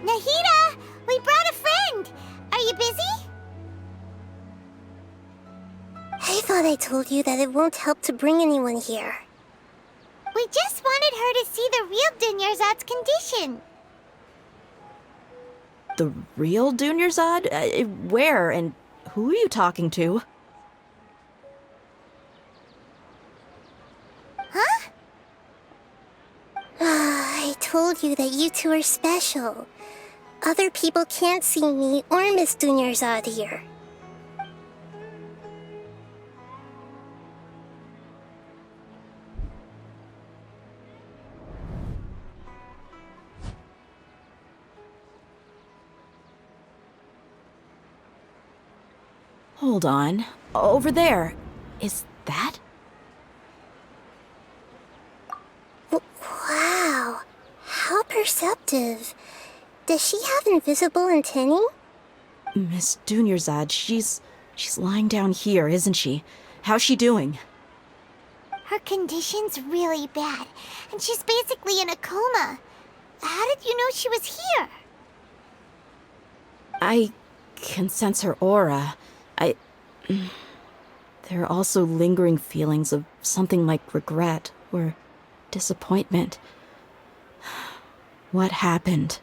Nahida! We brought a friend! Are you busy? I thought I told you that it won't help to bring anyone here. We just wanted her to see the real Dunyarzad's condition. The real Dunyarzad? Where and who are you talking to? Huh? I told you that you two are special. Other people can't see me or Miss Dunyarzad here. Hold on. Over there. Is that? Wow, how perceptive. Does she have invisible antennae? Miss Dunyarzad, she's lying down here, isn't she? How's she doing? Her condition's really bad, and she's basically in a coma. How did you know she was here? I can sense her aura. There are also lingering feelings of something like regret or disappointment. What happened?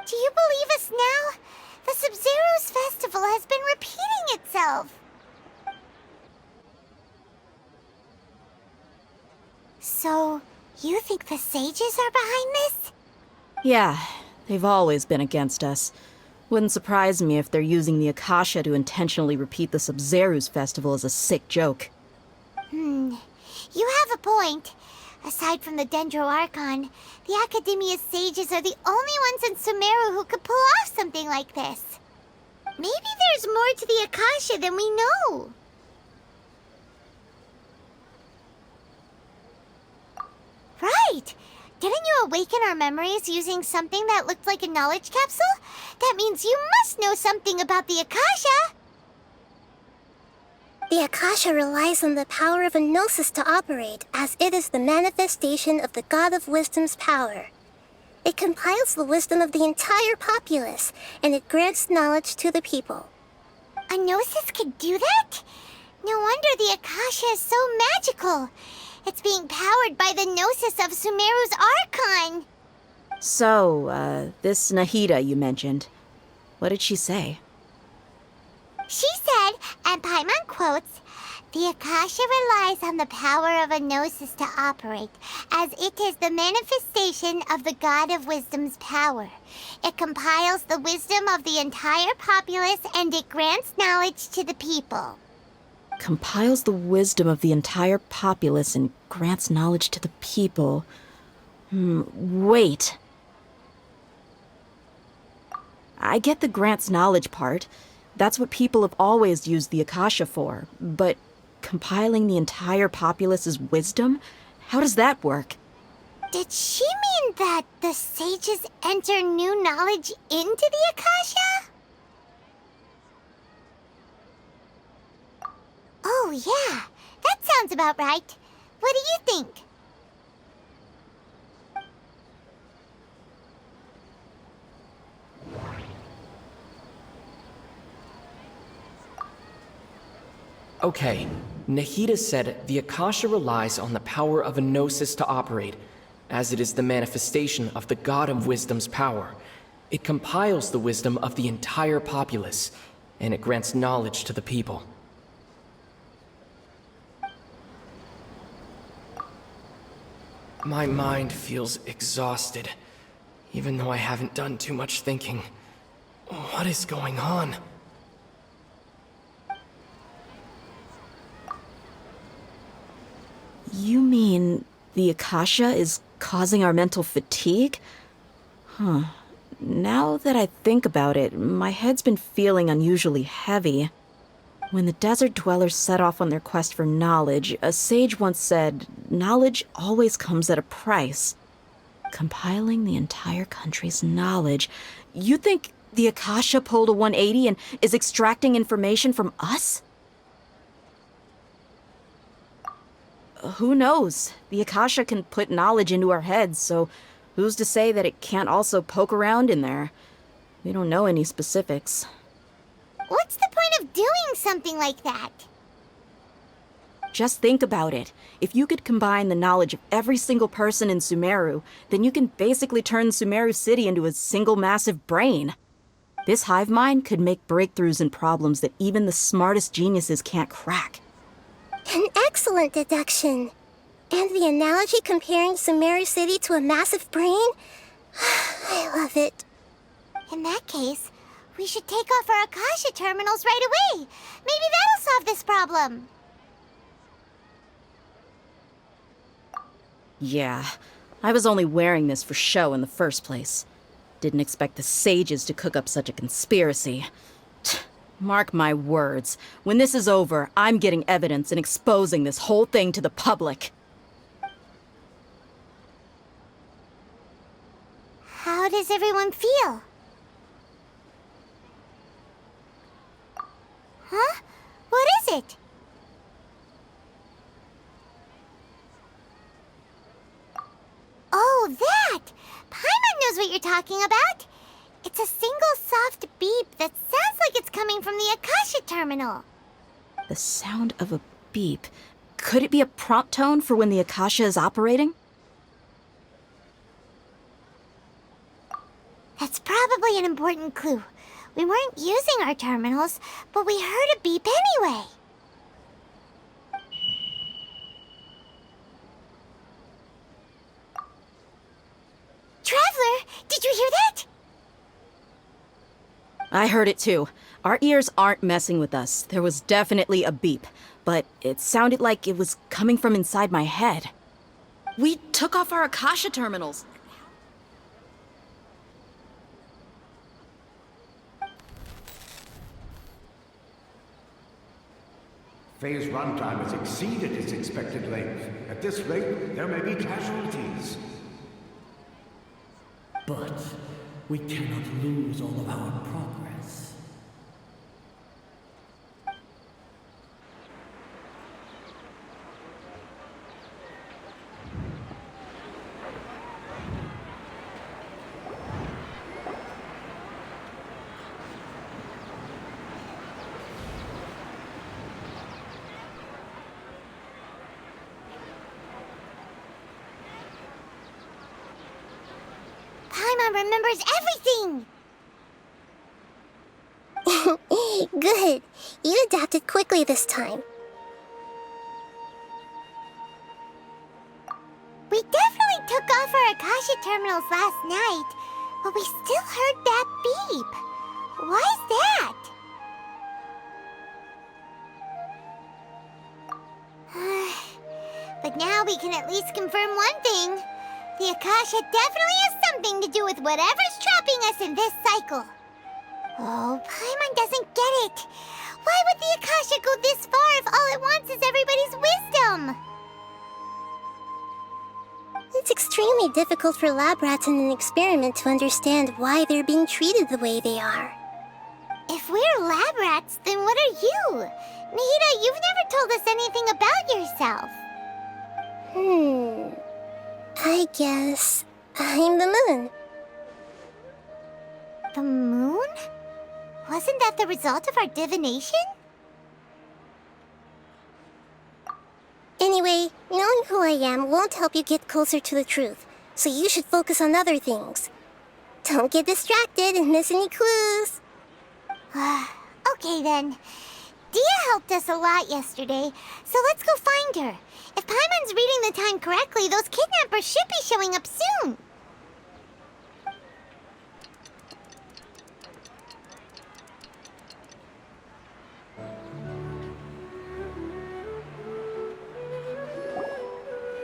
Do you believe us now? The Sub-Zero's festival has been repeating itself. So, you think the sages are behind this? Yeah, they've always been against us. Wouldn't surprise me if they're using the Akasha to intentionally repeat the Sub-Zero's festival as a sick joke. You have a point. Aside from the Dendro Archon, the Academia's sages are the only ones in Sumeru who could pull off something like this. Maybe there's more to the Akasha than we know. Right! Didn't you awaken our memories using something that looked like a knowledge capsule? That means you must know something about the Akasha! The Akasha relies on the power of a Gnosis to operate, as it is the manifestation of the God of Wisdom's power. It compiles the wisdom of the entire populace, and it grants knowledge to the people. A Gnosis could do that? No wonder the Akasha is so magical. It's being powered by the Gnosis of Sumeru's Archon. So, this Nahida you mentioned, what did she say? She said, and Paimon quotes, "The Akasha relies on the power of a Gnosis to operate, as it is the manifestation of the God of Wisdom's power. It compiles the wisdom of the entire populace and it grants knowledge to the people." Compiles the wisdom of the entire populace and grants knowledge to the people. Wait. I get the grants knowledge part. That's what people have always used the Akasha for. But compiling the entire populace's wisdom? How does that work? Did she mean that the sages enter new knowledge into the Akasha? Oh, yeah. That sounds about right. What do you think? Okay, Nahida said the Akasha relies on the power of a Gnosis to operate, as it is the manifestation of the God of Wisdom's power. It compiles the wisdom of the entire populace, and it grants knowledge to the people. My mind feels exhausted, even though I haven't done too much thinking. What is going on? You mean the Akasha is causing our mental fatigue? Huh. Now that I think about it, my head's been feeling unusually heavy. When the desert dwellers set off on their quest for knowledge, a sage once said, knowledge always comes at a price. Compiling the entire country's knowledge. You think the Akasha pulled a 180 and is extracting information from us? Who knows? The Akasha can put knowledge into our heads, so Who's to say that it can't also poke around in there? We don't know any specifics. What's the point of doing something like that? Just think about it. If you could combine the knowledge of every single person in Sumeru, then you can basically turn Sumeru City into a single massive brain. This hive mind could make breakthroughs in problems that even the smartest geniuses can't crack. An excellent deduction. And the analogy comparing Sumeru City to a massive brain? I love it. In that case, we should take off our Akasha terminals right away. Maybe that'll solve this problem. Yeah, I was only wearing this for show in the first place. Didn't expect the sages to cook up such a conspiracy. Mark my words, when this is over, I'm getting evidence and exposing this whole thing to the public. How does everyone feel? Huh? What is it? Oh, that! Paimon knows what you're talking about. It's a single soft beep that sounds like it's coming from the Akasha terminal. The sound of a beep. Could it be a prompt tone for when the Akasha is operating? That's probably an important clue. We weren't using our terminals, but we heard a beep anyway. Traveler, did you hear that? I heard it too. Our ears aren't messing with us. There was definitely a beep, but it sounded like it was coming from inside my head. We took off our Akasha terminals. Phase runtime has exceeded its expected length. At this rate, there may be casualties. But we cannot lose all of our progress. Paimon remembers everything! Good. You adapted quickly this time. We definitely took off our Akasha terminals last night, but we still heard that beep. Why is that? But now we can at least confirm one thing. The Akasha definitely has something to do with whatever's trapping us in this cycle. Oh, Paimon doesn't get it. Why would the Akasha go this far if all it wants is everybody's wisdom? It's extremely difficult for lab rats in an experiment to understand why they're being treated the way they are. If we're lab rats, then what are you? Nahida, you've never told us anything about yourself. I guess I'm the moon. The moon? Wasn't that the result of our divination? Anyway, knowing who I am won't help you get closer to the truth, so you should focus on other things. Don't get distracted and miss any clues. Okay then. Dia helped us a lot yesterday, so let's go find her. If Paimon's reading the time correctly, those kidnappers should be showing up soon.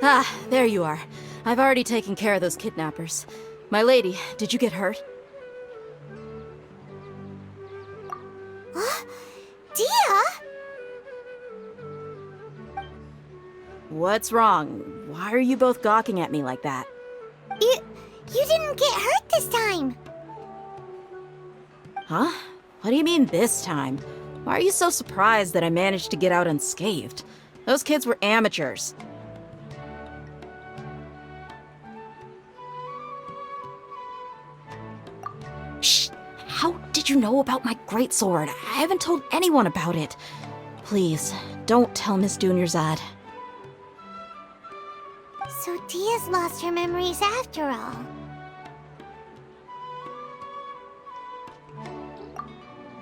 Ah, there you are. I've already taken care of those kidnappers. My lady, did you get hurt? Dia? What's wrong? Why are you both gawking at me like that? You didn't get hurt this time. Huh? What do you mean this time? Why are you so surprised that I managed to get out unscathed? Those kids were amateurs. Shh! How did you know about my greatsword? I haven't told anyone about it. Please, don't tell Miss Dunyarzad. So Dia's lost her memories after all.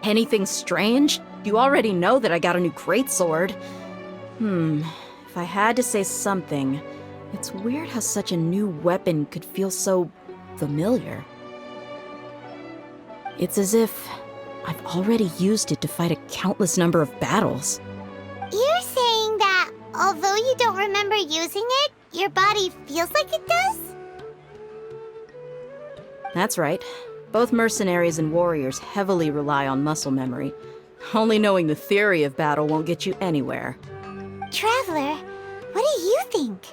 Anything strange? You already know that I got a new greatsword. If I had to say something, it's weird how such a new weapon could feel so familiar. It's as if I've already used it to fight a countless number of battles. You're saying that although you don't remember using it, your body feels like it does? That's right. Both mercenaries and warriors heavily rely on muscle memory. Only knowing the theory of battle won't get you anywhere. Traveler, what do you think?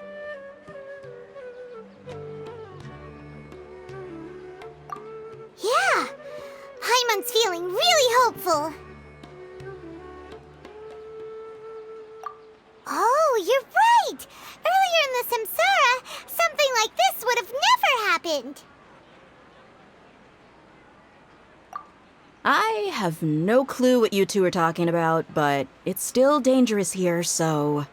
Yeah, Paimon's feeling really hopeful. Oh, you're right! Earlier in the Samsara, something like this would have never happened. I have no clue what you two are talking about, but it's still dangerous here, so...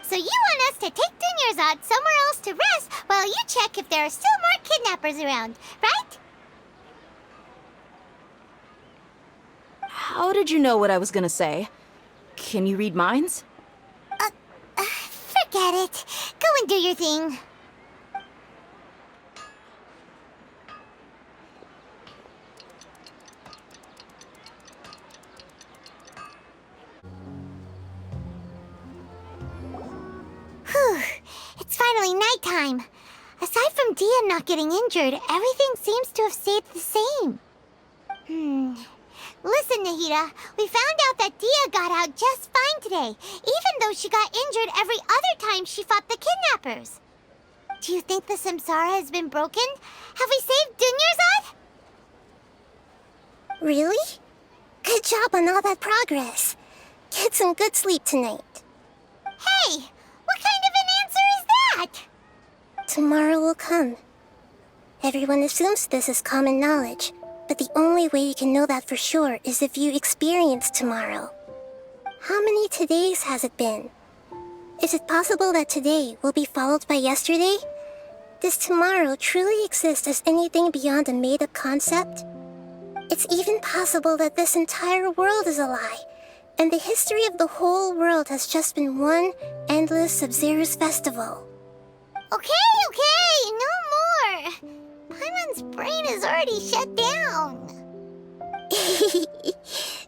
So you want us to take Dunyarzad somewhere else to rest while you check if there are still more kidnappers around, right? How did you know what I was gonna say? Can you read minds? Forget it. Go and do your thing. Whew. It's finally nighttime. Aside from Dia not getting injured, everything seems to have stayed the same. Listen, Nahida, we found out that Dia got out just fine today, even though she got injured every other time she fought the kidnappers. Do you think the Samsara has been broken? Have we saved Dunyarzad? Really? Good job on all that progress. Get some good sleep tonight. Hey, what kind of an answer is that? Tomorrow will come. Everyone assumes this is common knowledge, but the only way you can know that for sure is if you experience tomorrow. How many todays has it been? Is it possible that today will be followed by yesterday? Does tomorrow truly exist as anything beyond a made-up concept? It's even possible that this entire world is a lie, and the history of the whole world has just been one endless Sub-Zero's festival. Okay, no more. Paimon's brain is already shut down.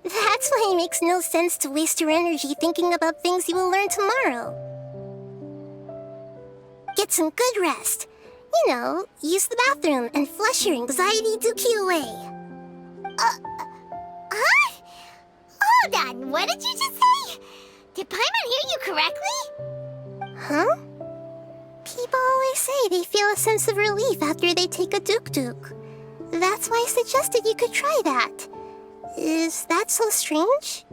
That's why it makes no sense to waste your energy thinking about things you will learn tomorrow. Get some good rest. You know, use the bathroom and flush your anxiety dookie away. Huh? Hold on, what did you just say? Did Paimon hear you correctly? Huh? People always say they feel a sense of relief after they take a duk-duk. That's why I suggested you could try that. Is that so strange?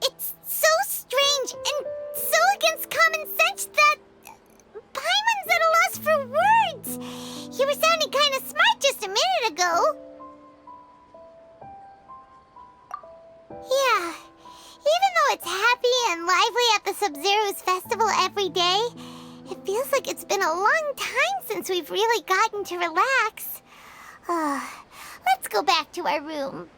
It's so strange and so against common sense that Paimon's at a loss for words. You were sounding kind of smart just a minute ago. Yeah, even though it's happy and lively at the Sub-Zero's festival every day, it feels like it's been a long time since we've really gotten to relax. Let's go back to our room.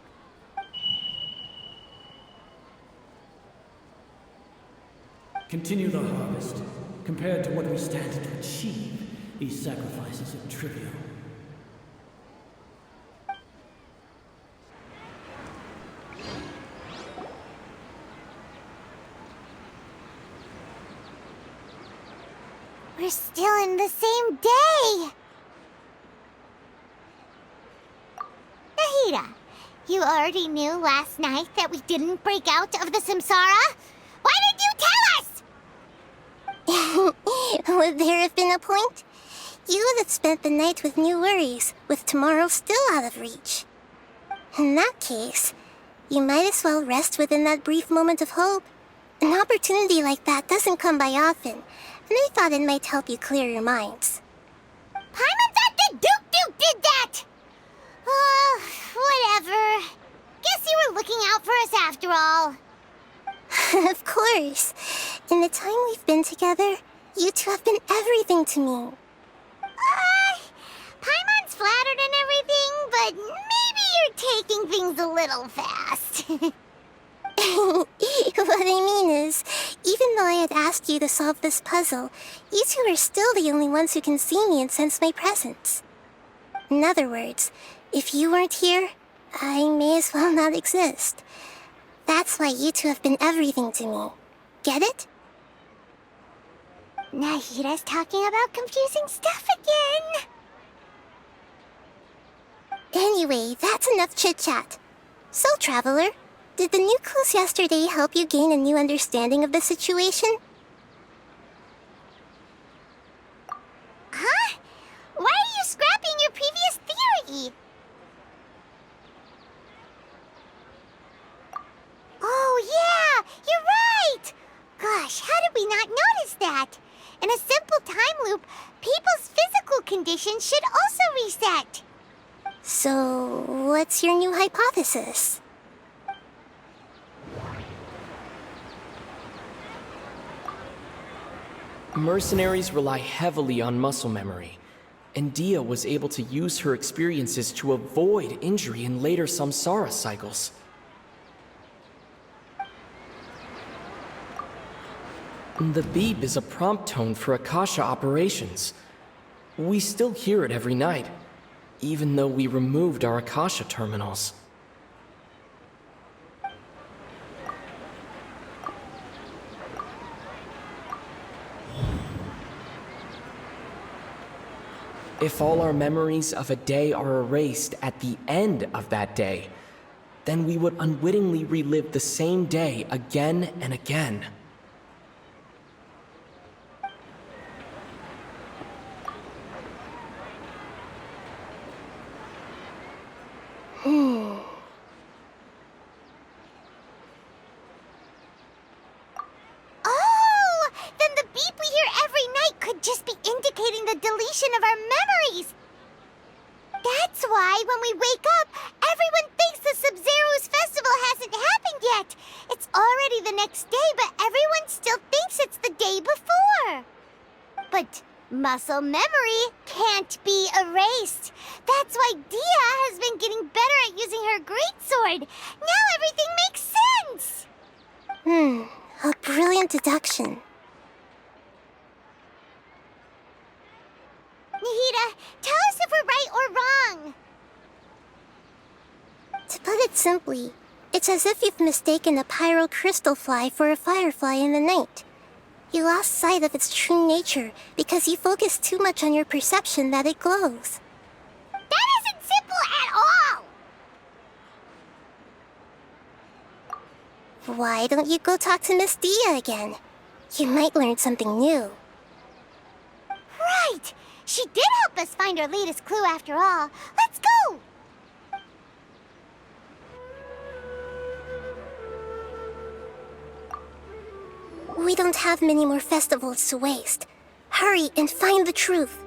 Continue the harvest. Compared to what we stand to achieve, these sacrifices are trivial. We're still in the same day. Nahida, you already knew last night that we didn't break out of the Samsara? Why did you tell us? Would there have been a point? You would have spent the night with new worries, with tomorrow still out of reach. In that case, you might as well rest within that brief moment of hope. An opportunity like that doesn't come by often, and I thought it might help you clear your minds. Paimon thought the Duke did that! course. In the time we've been together, you two have been everything to me. Paimon's flattered and everything, but maybe you're taking things a little fast. What I mean is, even though I had asked you to solve this puzzle, you two are still the only ones who can see me and sense my presence. In other words, if you weren't here, I may as well not exist. That's why you two have been everything to me. Get it? Nahida's talking about confusing stuff again. Anyway, that's enough chit-chat. So, Traveler, did the new clues yesterday help you gain a new understanding of the situation? Huh? Why are you scrapping your previous theory? Oh, yeah! You're right! Gosh, how did we not notice that? In a simple time loop, people's physical condition should also reset. So, what's your new hypothesis? Mercenaries rely heavily on muscle memory, and Dia was able to use her experiences to avoid injury in later samsara cycles. The beep is a prompt tone for Akasha operations. We still hear it every night, even though we removed our Akasha terminals. If all our memories of a day are erased at the end of that day, then we would unwittingly relive the same day again and again. Oh! Then the beep we hear every night could just be indicating the deletion of our memories. That's why when we wake up, everyone thinks the Sub-Zero's festival hasn't happened yet. It's already the next day, but everyone still thinks it's the day before. But muscle memory can't be erased. That's why Dia has been getting better at using her greatsword. Now everything makes sense. A brilliant deduction. Nahida, tell us if we're right or wrong. To put it simply, it's as if you've mistaken a pyro crystal fly for a firefly in the night. You lost sight of its true nature because you focused too much on your perception that it glows. That isn't simple at all. Why don't you go talk to Miss Dia again? You might learn something new. Right. She did help us find our latest clue after all. Let's go. We don't have many more festivals to waste. Hurry and find the truth.